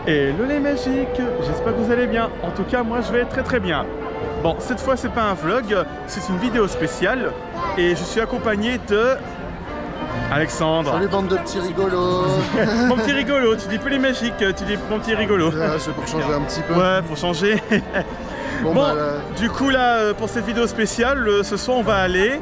Hello les magiques, j'espère que vous allez bien. En tout cas, moi je vais très très bien. Bon, cette fois c'est pas un vlog, c'est une vidéo spéciale et je suis accompagné de Alexandre. Salut bande de petits rigolos. Mon petit rigolo, tu dis plus les magiques, tu dis mon petit rigolo. C'est pour changer un petit peu. Ouais, pour changer. Bon, bah, là, du coup là, pour cette vidéo spéciale, ce soir on va aller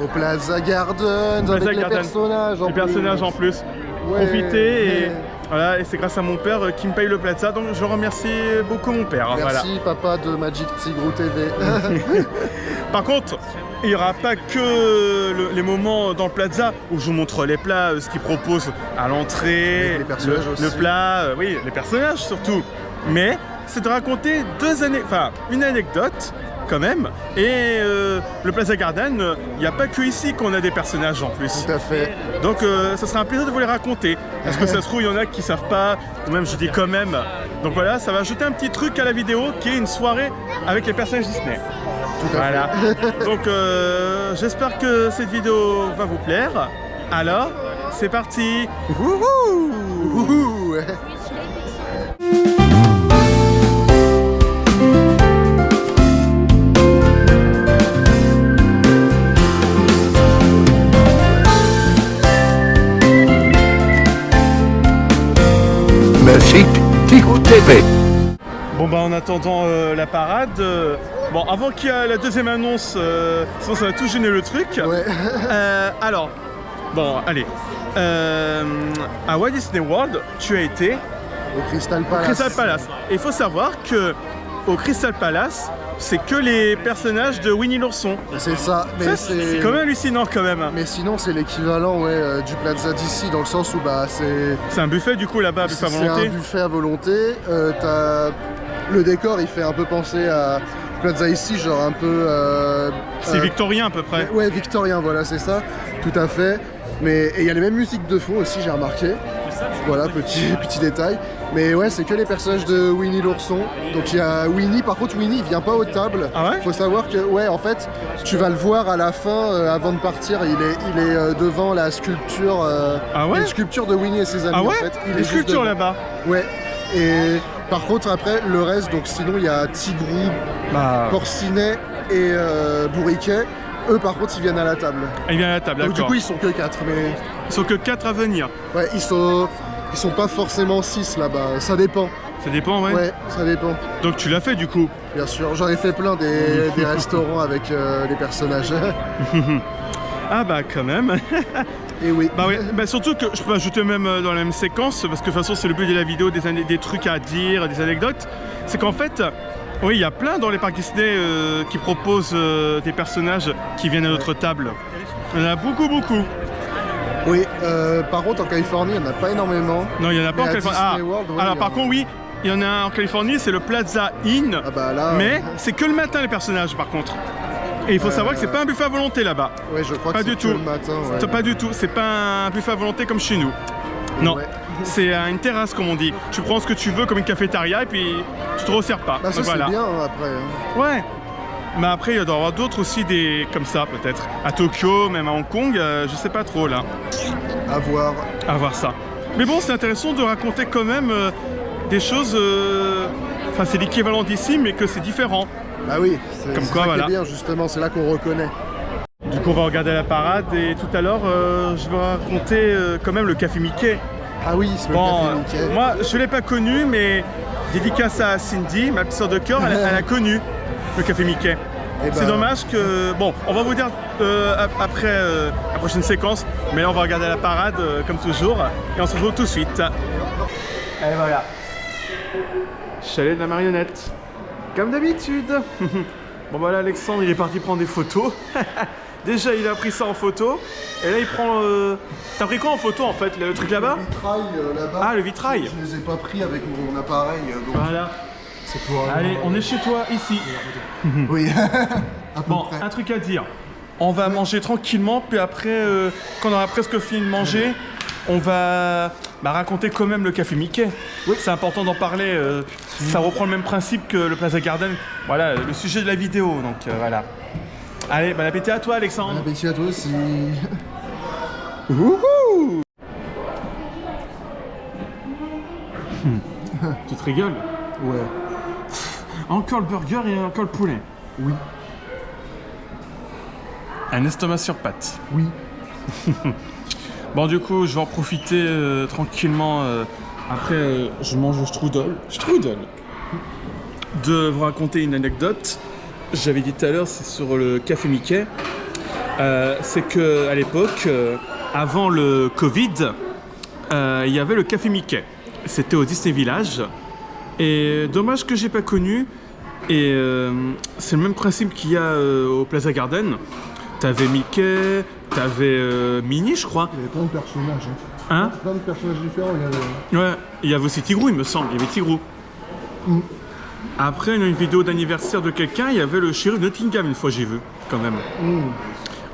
au Plaza Garden avec les personnages en plus. Les personnages en plus. Ouais, Profiter et... Voilà, et c'est grâce à mon père qui me paye le plaza, donc je remercie beaucoup mon père. Merci papa de Magic Tigrou TV. Par contre, il n'y aura pas que les moments dans le plaza où je vous montre les plats, ce qu'ils proposent à l'entrée, le plat, oui, les personnages surtout. Mais c'est de raconter une anecdote quand même. Et le Plaza Garden, il n'y a pas que ici qu'on a des personnages en plus. Tout à fait. Donc ça sera un plaisir de vous les raconter. Parce que ça se trouve, il y en a qui ne savent pas, ou même je dis quand même. Donc voilà, ça va ajouter un petit truc à la vidéo qui est une soirée avec les personnages Disney. Tout à fait. Donc j'espère que cette vidéo va vous plaire. Alors, c'est parti. Wouhou. Wouhou. Magic Tigrou TV. Bon bah en attendant la parade, bon avant qu'il y ait la deuxième annonce, sinon ça va tout gêner le truc. Ouais. Alors, bon allez, à Walt Disney World, tu as été au Crystal Palace. Crystal Palace. Et il faut savoir que au Crystal Palace, c'est que les personnages de Winnie l'ourson. C'est ça, mais c'est quand même hallucinant quand même. Mais sinon c'est l'équivalent du Plaza d'ici dans le sens où bah c'est un buffet du coup là-bas, buffet à volonté. C'est un buffet à volonté. Le décor il fait un peu penser à Plaza ici, genre un peu. C'est victorien à peu près. Ouais, victorien, voilà, c'est ça, tout à fait. Mais il y a les mêmes musiques de fond aussi, j'ai remarqué. Voilà, petit détail. Mais ouais, c'est que les personnages de Winnie l'ourson. Donc il y a Winnie, par contre Winnie il vient pas aux tables. Ah ouais? Faut savoir que, ouais, en fait, tu vas le voir à la fin, avant de partir, il est devant la sculpture. Ah ouais? Une sculpture de Winnie et ses amis. Ah ouais? En fait. Il est sculptures là-bas. Ouais. Et par contre après, le reste, donc sinon il y a Tigrou, Porcinet et Bourriquet. Eux par contre ils viennent à la table. Ils viennent à la table, d'accord. Du coup ils sont que 4, mais... Ils sont que 4 à venir. Ouais, ils sont pas forcément 6 là-bas, ça dépend. Ça dépend, ouais. Ouais, ça dépend. Donc tu l'as fait du coup? Bien sûr, j'en ai fait plein des restaurants avec les personnages. Ah bah quand même. Et oui. Bah oui, bah surtout que je peux ajouter même dans la même séquence, parce que de toute façon c'est le but de la vidéo, des trucs à dire, des anecdotes. C'est qu'en fait, oui, il y a plein dans les parcs Disney qui proposent des personnages qui viennent à notre table. Il y en a beaucoup. Oui, par contre en Californie, il n'y en a pas énormément. Non, il n'y en a pas en Californie. Alors par contre, oui, il y en a un en Californie, c'est le Plaza Inn. Ah bah là, mais c'est que le matin les personnages par contre. Et il faut savoir que c'est pas un buffet à volonté là-bas. Ouais, je crois pas que du c'est tout. le matin. Ouais. Pas du tout, c'est pas un buffet à volonté comme chez nous. Non, ouais. C'est une terrasse comme on dit. Tu prends ce que tu veux comme une cafétéria et puis tu te resserres pas. Bah ça voilà. C'est bien hein, après. Hein. Ouais. Mais après, il doit y avoir d'autres aussi des comme ça peut-être. À Tokyo, même à Hong Kong, je sais pas trop là. À voir. À voir ça. Mais bon, c'est intéressant de raconter quand même des choses. Enfin, c'est l'équivalent d'ici, mais que c'est différent. Bah oui, comme quoi, voilà. C'est bien justement, c'est là qu'on reconnaît. Du coup, on va regarder la parade et tout à l'heure, je vais raconter quand même le Café Mickey. Ah oui, c'est le Café Mickey. Moi, je l'ai pas connu, mais dédicace à Cindy, ma petite sœur de cœur, elle a connu le Café Mickey. C'est dommage que... Bon, on va vous dire après la prochaine séquence, mais là, on va regarder la parade comme toujours et on se retrouve tout de suite. Et voilà. Chalet de la marionnette. Comme d'habitude. Bon voilà, Alexandre il est parti prendre des photos. Déjà il a pris ça en photo. Et là il prend... T'as pris quoi en photo en fait? Le truc là-bas? Le vitrail là-bas. Ah, le vitrail. Je les ai pas pris avec mon appareil. Donc voilà. C'est pour... Allez, on est chez toi ici. Oui. Bon, un truc à dire. On va manger tranquillement, puis après, quand on aura presque fini de manger, on va raconter quand même le Café Mickey. Oui. C'est important d'en parler. Ça reprend le même principe que le Plaza Garden. Voilà, le sujet de la vidéo. Donc voilà. Allez, bon appétit à toi, Alexandre. Bon appétit à toi aussi. Wouhou. Tu te rigoles? Ouais. Encore le burger et encore le poulet. Oui. Un estomac sur pattes. Oui. Bon, du coup, je vais en profiter tranquillement. Après, je mange le strudel. De vous raconter une anecdote. J'avais dit tout à l'heure, c'est sur le Café Mickey. C'est qu'à l'époque, avant le Covid, il y avait le Café Mickey. C'était au Disney Village. Et dommage que j'ai pas connu. Et c'est le même principe qu'il y a au Plaza Garden. T'avais Mickey, t'avais Minnie, je crois. Il y avait plein de personnages. Hein? Plein de personnages différents. Il y avait... Ouais, il y avait aussi Tigrou, il me semble. Il y avait Tigrou. Mm. Après, une vidéo d'anniversaire de quelqu'un, il y avait le shérif de Nottingham, une fois j'ai vu, quand même. Mm.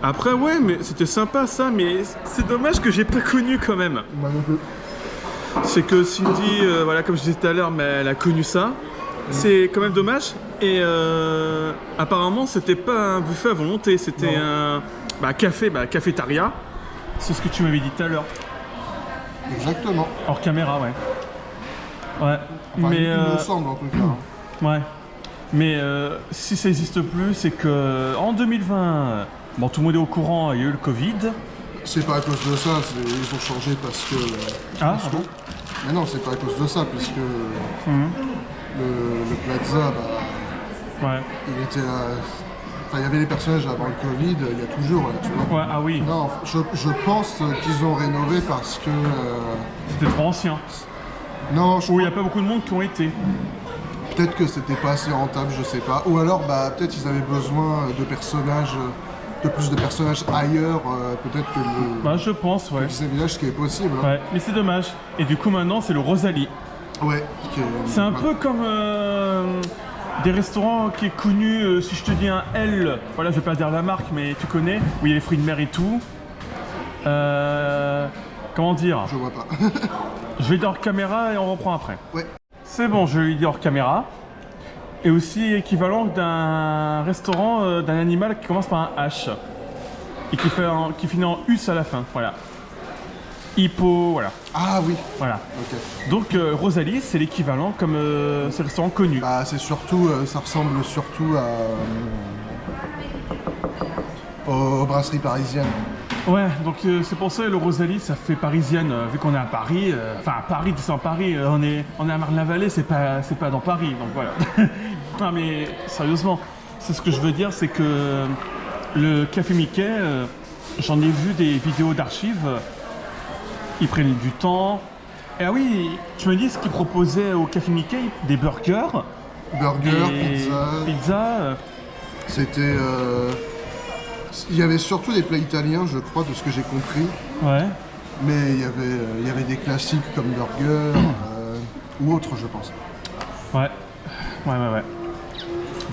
Après, ouais, mais c'était sympa ça, mais c'est dommage que j'ai pas connu quand même. Moi non plus. C'est que Cindy, voilà, comme je disais tout à l'heure, mais elle a connu ça. C'est quand même dommage. Et apparemment, c'était pas un buffet à volonté, c'était un cafétéria. C'est ce que tu m'avais dit tout à l'heure. Exactement. Hors caméra, ouais. Ouais. Enfin, mais il me semble en tout cas. ouais. Mais si ça n'existe plus, c'est que en 2020, bon, tout le monde est au courant, il y a eu le Covid. C'est pas à cause de ça, ils ont changé parce que... parce que- Mais non, c'est pas à cause de ça, puisque le Plaza, Ouais. il était... Enfin, il y avait les personnages avant le Covid, il y a toujours, là, tu vois. Ouais, ah oui, Non, je pense qu'ils ont rénové parce que... c'était trop ancien. Non, je Où il n'y a pas beaucoup de monde qui ont été. peut-être que c'était pas assez rentable, je sais pas. Ou alors, peut-être ils avaient besoin de personnages, de plus de personnages ailleurs. Peut-être que le Bah, je pense, ouais. Disney Village, ce qui est possible. Hein. Ouais, mais c'est dommage. Et du coup, maintenant, c'est le Rosalie. Ouais. C'est un peu comme des restaurants qui est connu, si je te dis un L, voilà, je vais pas dire la marque, mais tu connais, où il y a les fruits de mer et tout. Comment dire? Je vois pas. Je vais dire hors caméra et on reprend après. Ouais. C'est bon, je lui dis hors caméra. Et aussi équivalent d'un restaurant d'un animal qui commence par un H. Et qui finit en US à la fin, voilà. Hippo, voilà. Ah oui. Voilà. Ok. Donc Rosalie, c'est l'équivalent comme c'est le restaurant connu. Bah, c'est surtout, ça ressemble surtout aux brasseries parisiennes. Ouais, donc c'est pour ça le Rosalie, ça fait parisienne, vu qu'on est à Paris. Enfin, à Paris, c'est en Paris, on est à Marne-la-Vallée, c'est pas dans Paris, donc voilà. Non mais sérieusement, c'est ce que je veux dire, c'est que le Café Mickey, j'en ai vu des vidéos d'archives, ils prennent du temps. Et ah oui, tu me dis ce qu'ils proposaient au Café Mickey, des burgers. Burger, des pizza. C'était... Il y avait surtout des plats italiens, je crois, de ce que j'ai compris. Ouais. Mais il y avait des classiques comme burger ou autres, je pense. Ouais.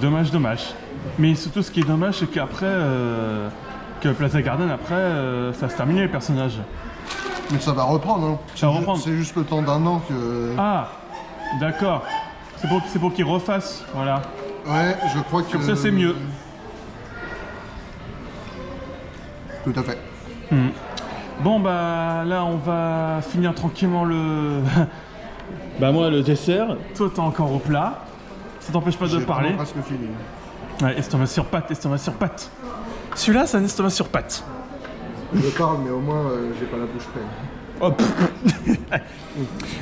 Dommage. Mais surtout, ce qui est dommage, c'est qu'après, que Plaza Garden, après, ça se terminait les personnages. Mais ça va reprendre, hein. Ça va reprendre. C'est juste le temps d'un an que... Ah, d'accord. C'est pour qu'ils refassent, voilà. Ouais, je crois que... Comme ça, c'est mieux. Tout à fait. Bon, bah là, on va finir tranquillement le... bah moi, le dessert. Toi, t'es encore au plat. Ça t'empêche pas de J'ai parler. vraiment presque fini. Ouais, estomac sur patte. Celui-là, c'est un estomac sur patte. Je parle, mais au moins, j'ai pas la bouche pleine. Hop.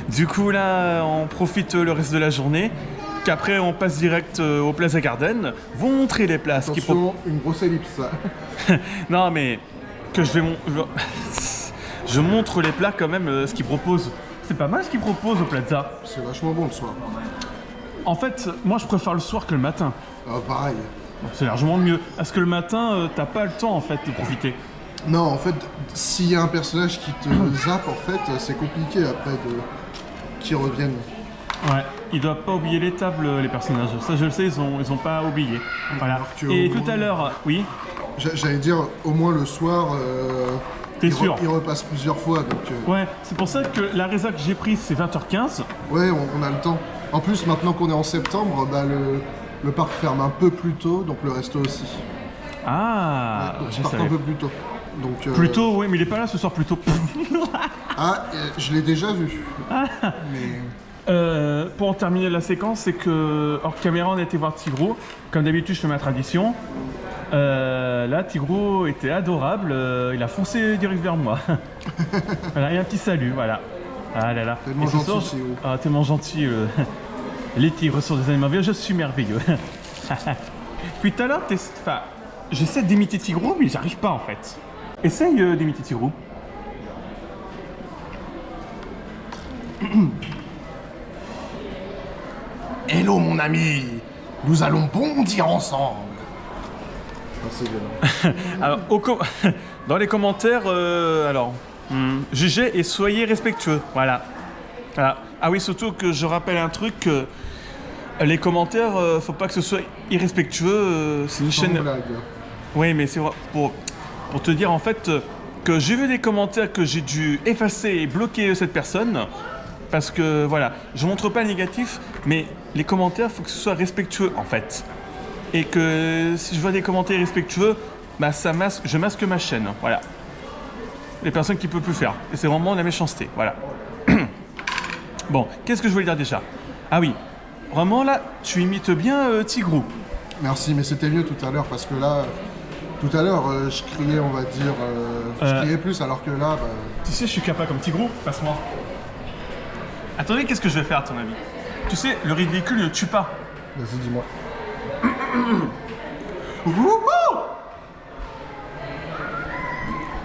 Du coup, là, on profite le reste de la journée. Qu'après, on passe direct au Plaza Garden. Vous montrer les places. Attention, une grosse ellipse, ça. Non, mais que je montre les plats quand même, ce qu'ils proposent. C'est pas mal ce qu'ils proposent au Plaza. C'est vachement bon le soir. En fait, moi, je préfère le soir que le matin. Ah, pareil. C'est largement mieux. Parce que le matin, t'as pas le temps, en fait, de profiter. Non, en fait, s'il y a un personnage qui te zappe, en fait, c'est compliqué après qu'ils reviennent. Ouais, ils doivent pas oublier les tables, les personnages. Ça, je le sais, ils ont pas oublié. Voilà. Alors que Et au tout moins- à l'heure, oui, J'allais dire, au moins le soir, T'es sûr il repasse plusieurs fois, donc... ouais, c'est pour ça que la résa que j'ai prise, c'est 20h15. Ouais, on a le temps. En plus, maintenant qu'on est en septembre, bah, le parc ferme un peu plus tôt, donc le resto aussi. Ah, Donc je ils partent savais. un peu plus tôt. Donc, Plus tôt, oui, mais il est pas là ce soir plus tôt. Ah, je l'ai déjà vu. Mais Pour en terminer la séquence, c'est que hors caméra, on a été voir Tigro. Comme d'habitude, je fais ma tradition. Là, Tigro était adorable. Il a foncé direct vers moi. Voilà, et un petit salut, voilà. Ah là là. Tellement gentil, Tigro. Ah, tellement gentil. Les tigres sont des animaux merveilleux. Je suis merveilleux. Puis tout à l'heure, enfin, j'essaie d'imiter Tigro, mais j'arrive pas en fait. Essaye d'imiter Tigro. Hello mon ami, nous allons bondir ensemble. C'est violent. Alors, dans les commentaires, jugez et soyez respectueux. Voilà. Voilà. Ah oui, surtout que je rappelle un truc. Les commentaires, faut pas que ce soit irrespectueux. C'est une Sans chaîne. blague. Oui, mais c'est pour te dire en fait que j'ai vu des commentaires que j'ai dû effacer et bloquer cette personne. Parce que voilà, je montre pas le négatif, mais les commentaires, faut que ce soit respectueux en fait. Et que si je vois des commentaires respectueux, bah je masque ma chaîne. Voilà. Les personnes qui ne peuvent plus faire. Et c'est vraiment de la méchanceté. Voilà. Bon, qu'est-ce que je voulais dire déjà? Ah oui, vraiment là, tu imites bien Tigrou. Merci, mais c'était mieux tout à l'heure parce que là, tout à l'heure, je criais, on va dire, je criais plus alors que là, bah... Tu sais, je suis capable comme Tigrou, passe-moi. Attendez, qu'est-ce que je vais faire à ton avis? Tu sais, le ridicule ne tue pas. Vas-y, dis-moi.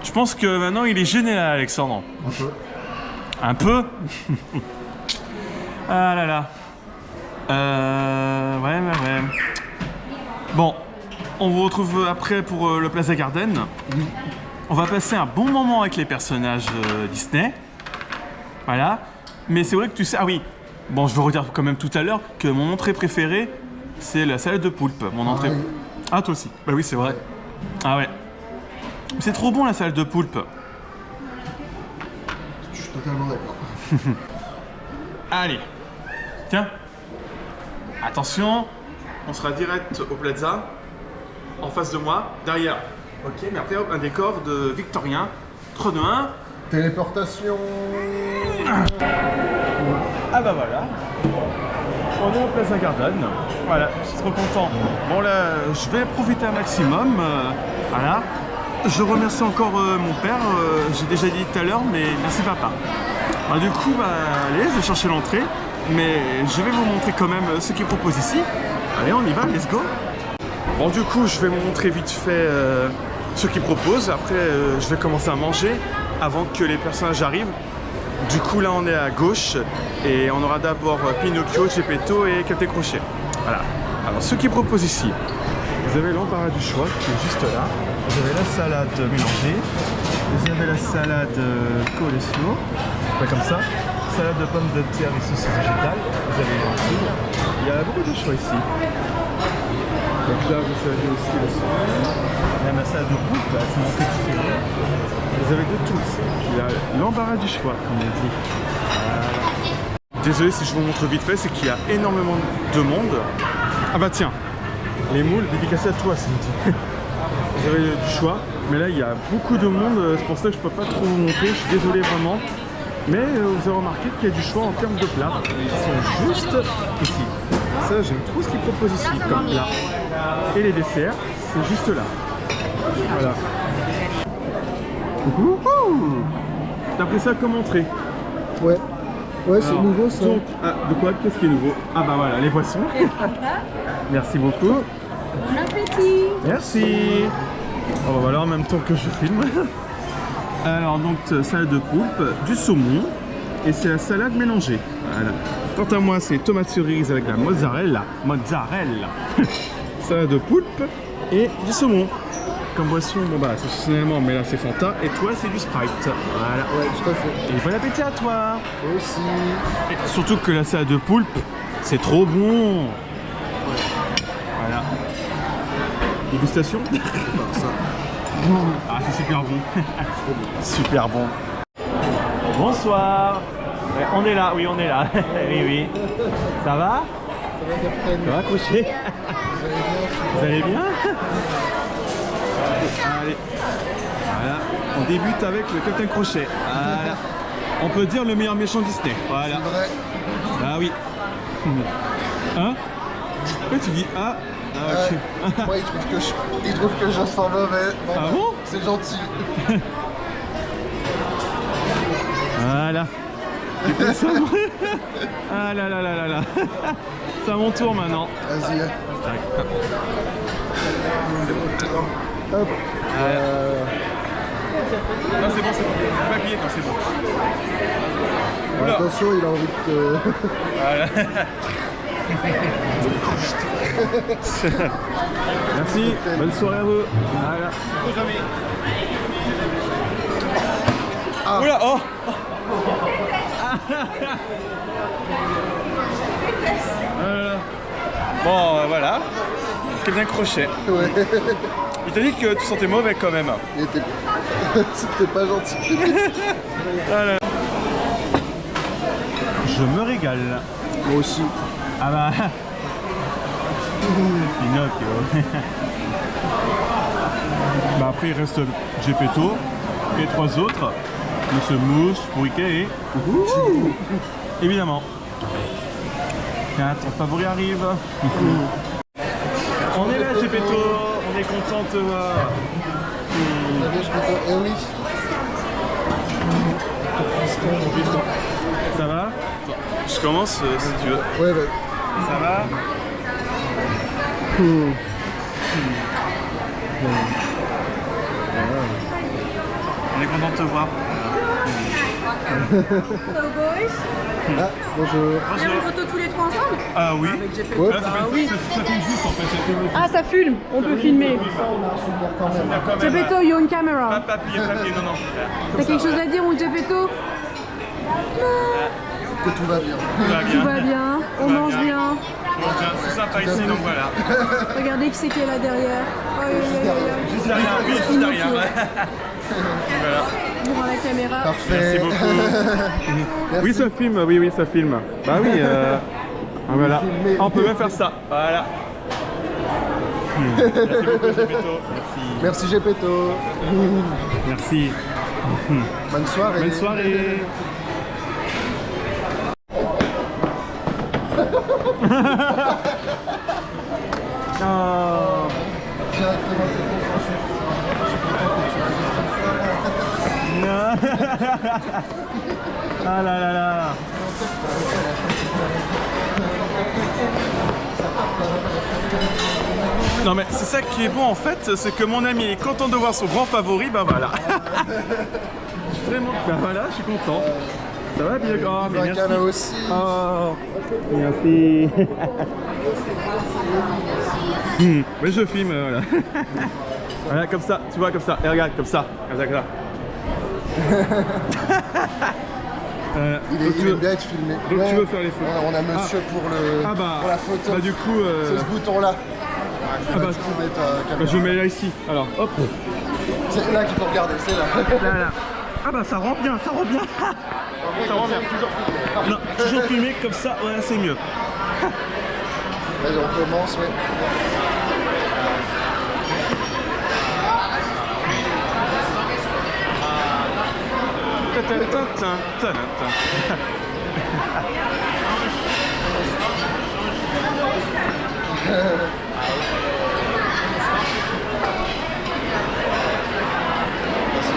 Je pense que maintenant il est gêné là, Alexandre. Un peu. Un peu. Ah là là. Ouais. Bon, on vous retrouve après pour le Plaza Garden. Oui. On va passer un bon moment avec les personnages Disney. Voilà. Mais c'est vrai que tu sais... Ah oui. Bon, je veux redire quand même tout à l'heure que mon entrée préférée, c'est la salade de poulpe. Mon entrée... oui. Ah, toi aussi. Bah oui, c'est vrai. Ah ouais. C'est trop bon la salade de poulpe. Je suis totalement d'accord. Allez. Tiens. Attention. On sera direct au Plaza. En face de moi. Derrière. Ok, mais après, un décor de victorien. 3, 2, 1. Téléportation. Ah bah voilà. On est au Plaza Garden. Voilà, je suis trop content. Bon là, je vais profiter un maximum. Voilà. Je remercie encore mon père. J'ai déjà dit tout à l'heure, mais merci papa. Bah, du coup, allez, je vais chercher l'entrée. Mais je vais vous montrer quand même ce qu'ils proposent ici. Allez, on y va, let's go. Bon, du coup, je vais vous montrer vite fait ce qu'ils proposent. Après, je vais commencer à manger avant que les personnages arrivent. Du coup, là, on est à gauche et on aura d'abord Pinocchio, Geppetto et Captain Crochet. Voilà. Alors, ce qu'ils proposent ici, vous avez l'embarras du choix qui est juste là. Vous avez la salade mélangée, vous avez la salade coleslaw, pas comme ça, salade de pommes de terre et sauce végétale. Vous avez les lentilles. Il y a beaucoup de choix ici. Donc là, vous avez aussi le saumon. Même la salade de poulpe, c'est mon petit favori. Vous avez de tout ici. Il y a l'embarras du choix, comme on dit. Voilà. Désolé si je vous montre vite fait, c'est qu'il y a énormément de monde. Ah bah tiens, les moules dédicacés à toi, Cindy. Vous avez du choix, mais là il y a beaucoup de monde, c'est pour ça que je peux pas trop vous montrer, je suis désolé vraiment. Mais vous avez remarqué qu'il y a du choix en termes de plats. Ils sont juste ici. Ça, j'aime trop ce qu'ils proposent ici comme plat. Et les desserts, c'est juste là. Voilà. T'as pris ça comme entrée? Ouais. Ouais, c'est Alors, nouveau ça. Donc, de quoi? Qu'est-ce qui est nouveau? Ah bah voilà, les poissons. Merci beaucoup. Bon appétit. Merci. Oh bah voilà, en même temps que je filme. Alors donc, salade de poulpe, du saumon et c'est la salade mélangée. Voilà. Quant à moi, c'est tomate cerise avec la mozzarella. Salade de poulpe et du saumon. Comme boisson, bon bah, exceptionnellement, mais là c'est Fanta. Et toi, c'est du Sprite. Voilà. Ouais, tout à fait. Et bon appétit à toi. Toi aussi. Et surtout que la salade de poulpe, c'est trop bon. Voilà. Dégustation. Ça. Ah, c'est super bon. Super bon. Bonsoir. Ouais, on est là, oui, on est là. Oui. Ça va? Ça va, Crochet? Vous allez bien? Allez. Voilà. On débute avec le Captain Crochet. Voilà. On peut dire le meilleur méchant Disney. Voilà. C'est vrai. Ah oui. Hein? Pourquoi tu dis ah? Ah, ok. Moi, il trouve que je sens mauvais. Ah bon? C'est gentil. Voilà. Ah là là là là là. C'est à mon tour maintenant. Vas-y. Hop. Non, c'est bon, c'est bon. Pas plié, non, c'est bon. Oula. Attention, il a envie de te... Voilà. Merci, bonne soirée à vous. Voilà. Ah. Oula, oh. Bon, voilà. Quelqu'un crochet. Ouais. Il t'a dit que tu sentais mauvais quand même. Il était... C'était pas gentil. Voilà. Je me régale. Moi aussi. Ah bah. Pinocchio. Bah après il reste Geppetto et 3 autres. Monsieur Mouche, Pourriquet et... Évidemment. Tiens, ton favori arrive. On est là Geppetto, on est content de te voir. Eh oui. Ça va? Je commence si tu veux. Ouais, bah. Ça va? On est content de te voir. Hello boys. Ah, bonjour. On fait une photo tous les trois ensemble? Ah oui. Ouais. Là, ça filme juste en fait. Ça filme Ah, ça filme. On peut filmer. Geppetto, you're on camera. Papier, non, non. T'as quelque chose à dire, mon Geppetto? Que tout va bien. Tout va bien. On mange bien. C'est sympa ici, donc voilà. Regardez qui c'est qui est là derrière. Oh, Juste derrière, oui, juste derrière. Voilà. Devant la caméra. Parfait. Merci beaucoup. Oui, ça filme, oui, ça filme. Bah oui, voilà. Filmer. On peut même faire ça. Voilà. Merci beaucoup, Geppetto. Merci. Merci Geppetto. Merci. Bonne soirée. Bonne soirée. Oh. Directement, c'est bon, franchement. Je suis content que tu fasses comme ça. Ah là là là. Non mais c'est ça qui est bon en fait, c'est que mon ami est content de voir son grand favori, bah voilà. Je suis vraiment... Bah voilà, je suis content. Ça va bien? Oh, mais merci. Bacana aussi. Oh, merci. Mais je filme, voilà. Voilà, comme ça, tu vois, comme ça. Et regarde, comme ça. Comme ça, comme ça. Il aime bien être filmé. Donc Ouais. tu veux faire les photos? On a monsieur pour la photo. Bah du coup... C'est ce bouton-là. Ah bah, Tu peux mettre ta bah, caméra. je mets là ici. Alors, hop. C'est là qu'il faut regarder, c'est là. Là, là. Ah bah ça rend bien, ça rend bien. Ça rend bien. Toujours filmé. Non, toujours filmé comme ça, voilà, c'est mieux. Vas-y, on commence, ouais. Vas-y,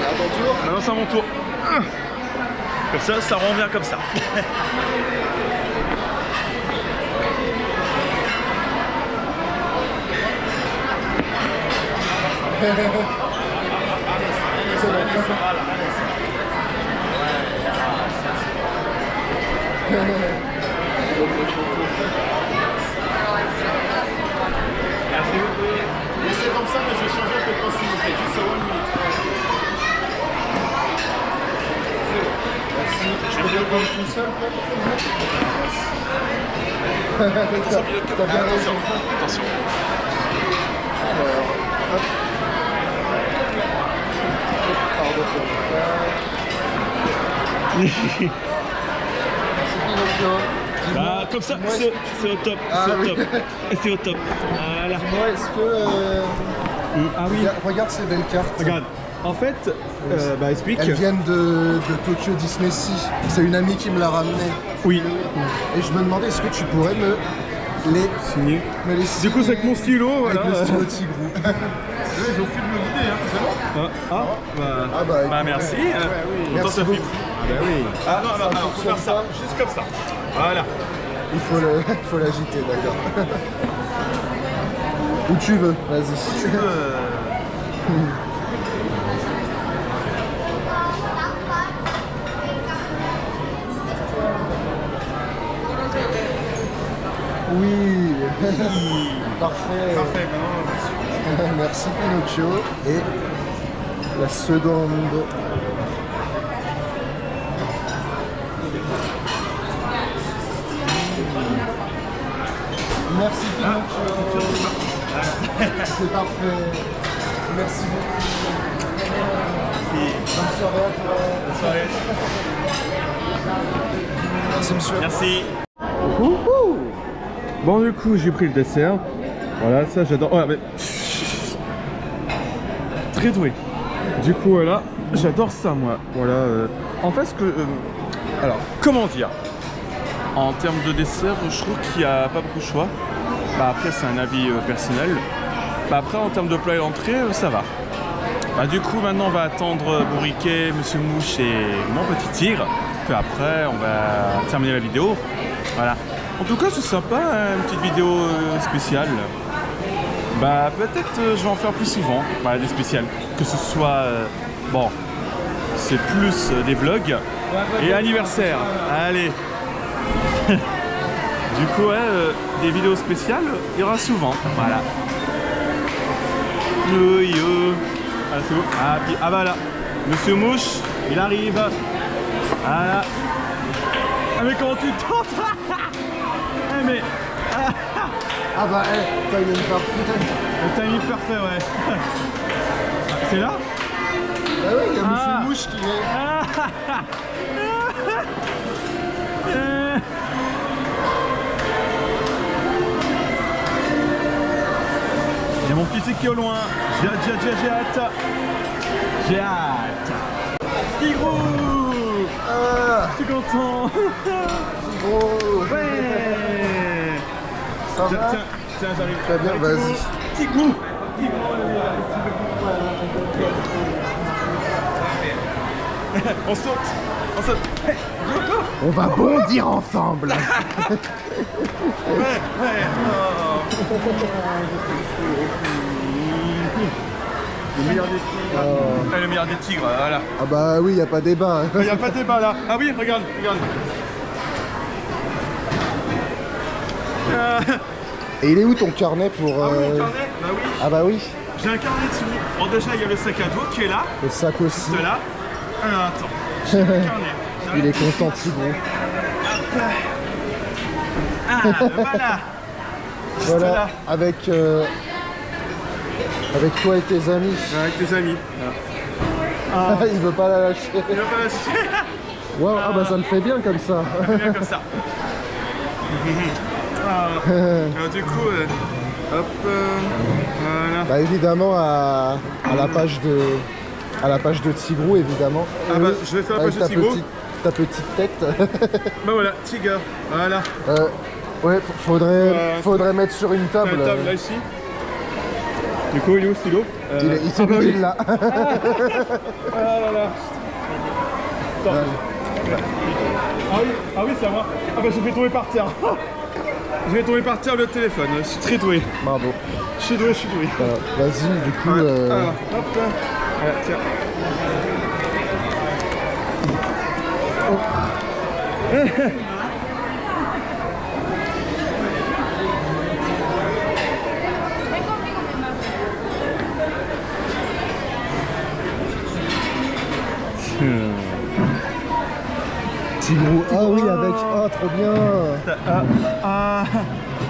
à ton tour. Maintenant c'est à mon tour. Comme ça rend bien comme ça. C'est comme ça, mais je vais changer un peu de proximité. Juste 1 minute. Merci. Je peux le prendre tout seul, quoi. T'as bien raison. Attention. Alors, hop. Pardon pour ça. Merci Pinocchio. Bah, comme ça, Dis-moi, c'est au top. Ah, C'est au oui. top. C'est au top. Voilà. Dis-moi, est-ce que... Ah oui. Regarde ces belles cartes. Regarde. En fait, bah explique. Elles viennent de Tokyo Disney Sea. C'est une amie qui me l'a ramené. Oui. Et je me demandais, est-ce que tu pourrais me les Signé. signer Du coup, c'est avec mon stylo, voilà. avec le stylo Tigrou. J'ai au fil de l'idée, hein, c'est bon bah, merci. Merci beaucoup. Ah non, faut faire ça, juste comme ça. Voilà. Il faut l'agiter, d'accord. Où tu veux, vas-y. Tu veux, Oui. Parfait. Parfait, maintenant, Merci Pinocchio. Et la seconde. Merci Pinocchio. C'est parfait. Merci beaucoup. Bonne soirée à toi. bonne soirée. Merci monsieur. Merci. Bon, du coup, j'ai pris le dessert. Voilà, ça j'adore. Oh, mais... Très doué. Du coup, voilà, j'adore ça, moi. Voilà. En fait, ce que. Alors, comment dire? En termes de dessert, je trouve qu'il n'y a pas beaucoup de choix. Bah, après, c'est un avis personnel. Bah, après, en termes de plat et d'entrée, ça va. Bah, du coup, maintenant, on va attendre Bourriquet, Monsieur Mouche et mon petit tigre. Puis après, on va terminer la vidéo. Voilà. En tout cas, c'est sympa, hein, une petite vidéo spéciale. Bah, peut-être je vais en faire plus souvent, voilà, des spéciales. Que ce soit, bon, c'est plus des vlogs et anniversaire. Allez. Du coup, ouais, des vidéos spéciales, il y aura souvent. Voilà. Ah, c'est bon. Ah, bah là, Monsieur Mouche, il arrive. Voilà. Ah, mais comment tu tentes? Ah, mais... Ah bah, timing parfait. Le timing parfait, ouais. C'est là? Ah oui, il y a Monsieur Mouche qui est. Il y a mon petit tic qui est au loin. J'ai hâte. J'ai hâte. Tigrou! Ah, Je suis content. gros. Ouais. Ça va? Tiens, j'arrive. Très bien, vas-y. Tigrou. On saute. Hey, On va bondir ensemble. ouais. Le meilleur des tigres. Le meilleur des tigres, voilà. Ah bah oui, y a pas débat. Il n'y a pas de débat là. Ah oui, regarde. Et il est où ton carnet pour... Ah oui, mon carnet? Bah oui. Ah bah oui, J'ai un carnet dessus. Bon, déjà, il y a le sac à dos qui est là. le sac aussi. De là. Alors, attends. J'ai le carnet. Il est content, Tigrou. Ah, voilà. Juste Voilà, là. avec toi et tes amis. Avec tes amis. Il veut pas la lâcher. Il va pas lâcher. Wow, ah bah ça le fait bien comme ça. Bien comme ça. Alors, du coup, hop, voilà. Bah évidemment à la page de Tigrou, évidemment. Ah bah, je vais faire la Avec page de Tigrou. ta petite tête. Bah voilà, Tiger. Voilà. Ouais, faudrait mettre sur une table. La table là ici. Du coup, il est où le stylo? Il est là. Ah là là. Attends. Ah oui, c'est à moi. Ah bah, je vais tomber par terre. Je vais tomber par terre le téléphone. Je suis très doué. Bravo. Je suis doué. Voilà. Vas-y, du coup. Alors, hop là. Voilà, tiens. Tigrou. Ah oui, avec. Ah, trop bien. Ah.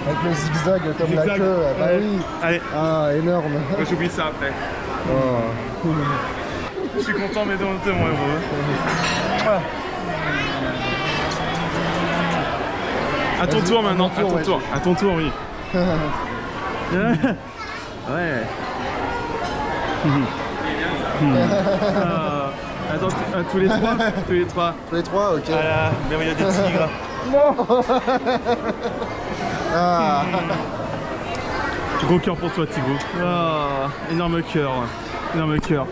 Avec le zigzag comme la Zigzag. queue. Bah Ouais. oui. Allez, Ah, énorme. j'oublie ça après. Oh. Je suis content, mais tellement heureux. Voilà. À ton Vas-y, tour maintenant, à mon tour, ouais. À ton tour, oui. Ouais. Attends, tous les trois. Tous les trois. Tous les trois, ok. Voilà, merveilleux des tigres. Ah. Gros cœur pour toi, Tigrou. Ah, énorme cœur. Énorme cœur.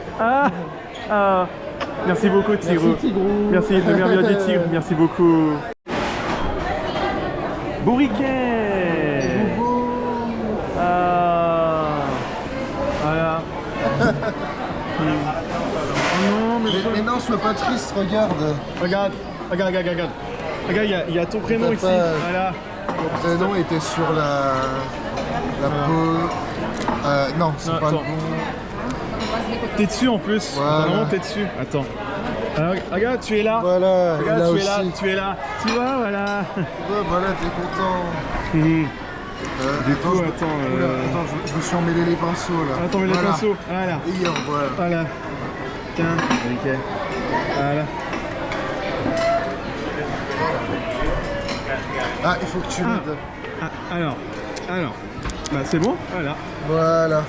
Merci beaucoup, Tigrou. Merci, Tigrou. Merci, le merveilleux des tigres. Merci beaucoup. Bourriquet. Voilà. Non, Mais non, sois pas triste, regarde. Regarde. Regarde, il y a ton prénom T'as ici. pas- Voilà. Mon prénom était sur la peau. Non, c'est Non, pas le attends. bon. T'es dessus en plus. Voilà. Vraiment, t'es dessus. Attends. Alors, regarde, tu es là. Voilà, Regarde, là tu aussi. es là, tu es là. Tu vois, voilà. Ouais, voilà, t'es content. Du coup, attends. Oula, attends, je me suis emmêlé les pinceaux là. Attends, mais les Voilà. pinceaux. Voilà. Et voilà. Voilà. Tiens, ok. Voilà. Ah, il faut que tu m'aides. Alors. Bah, c'est bon. Voilà. Voilà.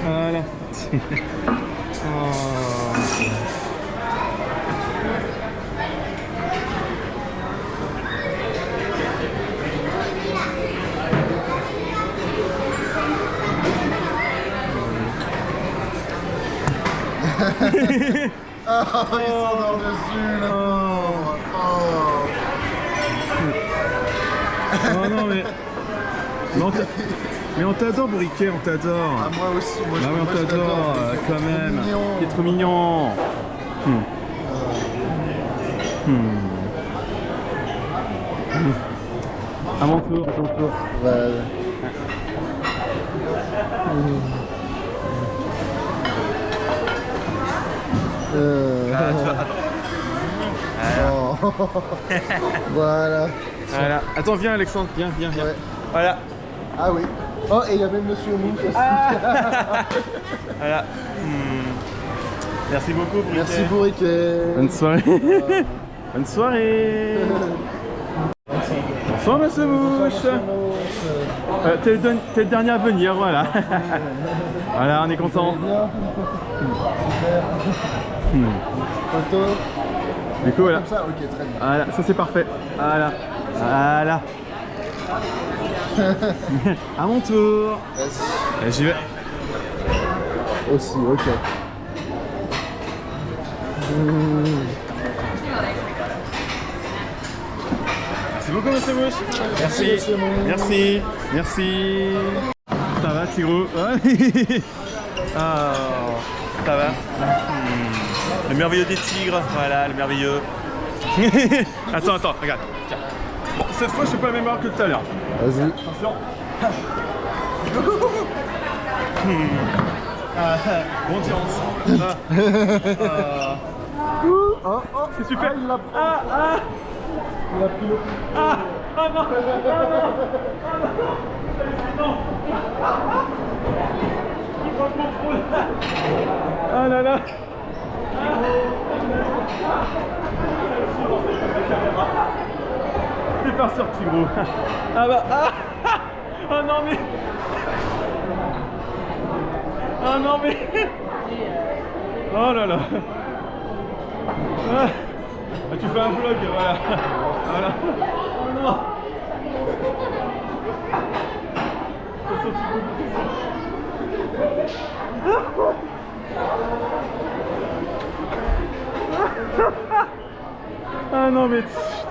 Voilà. Oh. Ah, ils s'endorment dessus là. Oh non mais on t'adore Bourriquet, on t'adore. Ah, moi aussi, moi Ah oui, on je t'adore t'adore. quand même. Mignon. T'es trop mignon. À mon tour. Voilà. Oh. Voilà. Voilà. Attends, viens Alexandre, viens. Ouais. Voilà. Ah oui. Oh, et il y a même Monsieur Mouche aussi. Voilà. Merci beaucoup Bourriquet. Merci Bourriquet. Bonne soirée. Bonne soirée. Bonsoir Monsieur Mouche. T'es le dernier à venir, voilà. Voilà, on est content. Photo. Du coup, voilà. Comme ça, ok, très bien. Voilà, ça c'est parfait. Voilà. À mon tour. Vas-y. J'y vais. Aussi, ok. Merci beaucoup Monsieur Mouche. Merci. Monsieur Mouche. Merci. Ça va Tigrou? Ouais. Ah, ça va. Le merveilleux des tigres, voilà, le merveilleux. Attends, regarde. Tiens. Bon, cette fois je suis pas la même heure que tout à l'heure. Vas-y. Attention. Bon Dieu ensemble. Oh, Qu'est-ce que tu fais? il l'a pris. Il a pris le coup. Ah là là. T'es pas sorti gros. Ah bah oh non mais. Oh non mais. Oh là là. Tu fais un vlog, voilà. Voilà. Oh non. Ah non mais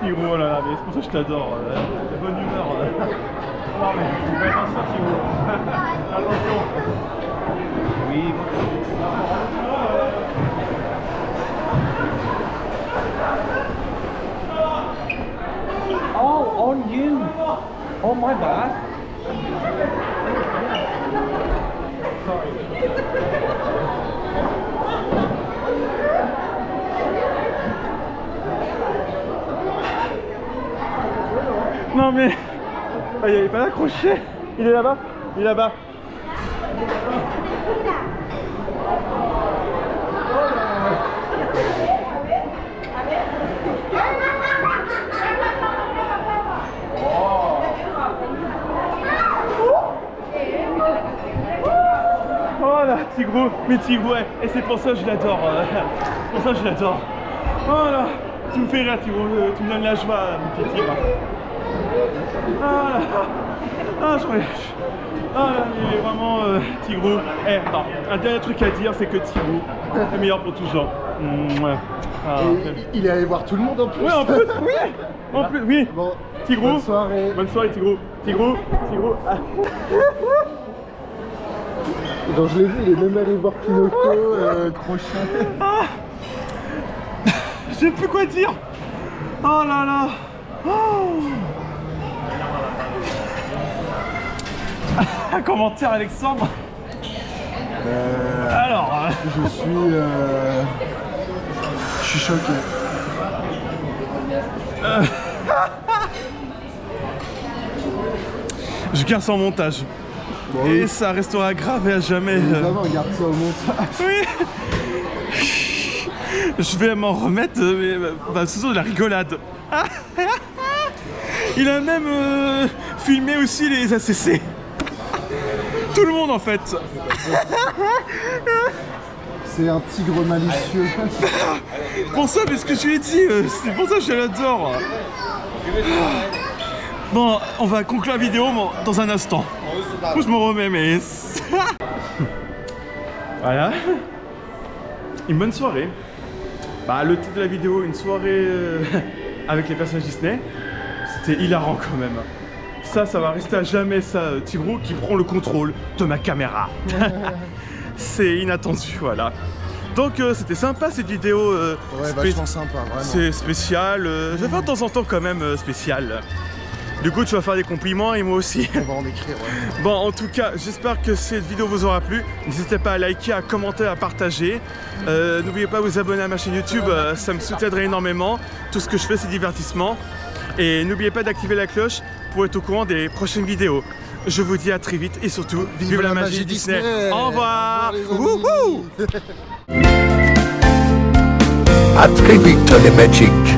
Tigrou, oh là là, mais c'est pour ça que je t'adore. Bonne humeur. Non mais fais attention Tigrou. Attention. Oui. Oh, on you. Oh, my bad. Non mais. Ah, il n'y avait pas d'accroché. Il est là-bas. Il est là-bas. Oh Tigrou, mais Tigrou, ouais. Et c'est pour ça que je l'adore. Pour ça que je l'adore. Voilà. Tu me fais rire, Tigrou. Tu me donnes la joie, mon petit tigre. Ah, ah, il est vraiment Tigrou. Eh, attends, un dernier truc à dire, c'est que Tigrou est meilleur pour toujours. Ah, Et il est allé voir tout le monde en plus. ouais, en plus, oui. En plus, oui. Bon, Tigrou. bonne soirée. Bonne soirée, Tigrou. Tigrou. Ah. Donc je l'ai vu, il est même allé voir Pinocchio, Crochet. Ah. Je sais plus quoi dire. Oh là là. Oh. Un commentaire, Alexandre. Alors. Je suis choqué. Je garde ça en montage. Bon, Et oui. ça restera gravé à jamais. Évidemment, on garde ça au montage. Oui. Je vais m'en remettre, mais bah, ce sont de la rigolade. Il a même filmé aussi les ACC. Tout le monde en fait. C'est un tigre malicieux. Pour ça, mais ce que je lui ai dit, c'est pour ça que je l'adore. Bon, on va conclure la vidéo dans un instant. Faut que je me remets, mais... Voilà. Une bonne soirée. Bah, le titre de la vidéo, une soirée avec les personnages Disney. C'était hilarant quand même. Ça va rester à jamais, ça, Tigrou qui prend le contrôle de ma caméra. C'est inattendu, voilà. Donc c'était sympa cette vidéo. Ouais, vachement sympa, vraiment. C'est spécial. Je vais faire de temps en temps quand même spécial. Du coup, tu vas faire des compliments et moi aussi. On va en écrire, ouais. Bon, en tout cas, j'espère que cette vidéo vous aura plu. N'hésitez pas à liker, à commenter, à partager. N'oubliez pas de vous abonner à ma chaîne YouTube, ça me soutiendrait énormément. Tout ce que je fais, c'est divertissement. Et n'oubliez pas d'activer la cloche pour être au courant des prochaines vidéos. Je vous dis à très vite et surtout, vive la magie Disney. Au revoir. A très vite les Magic.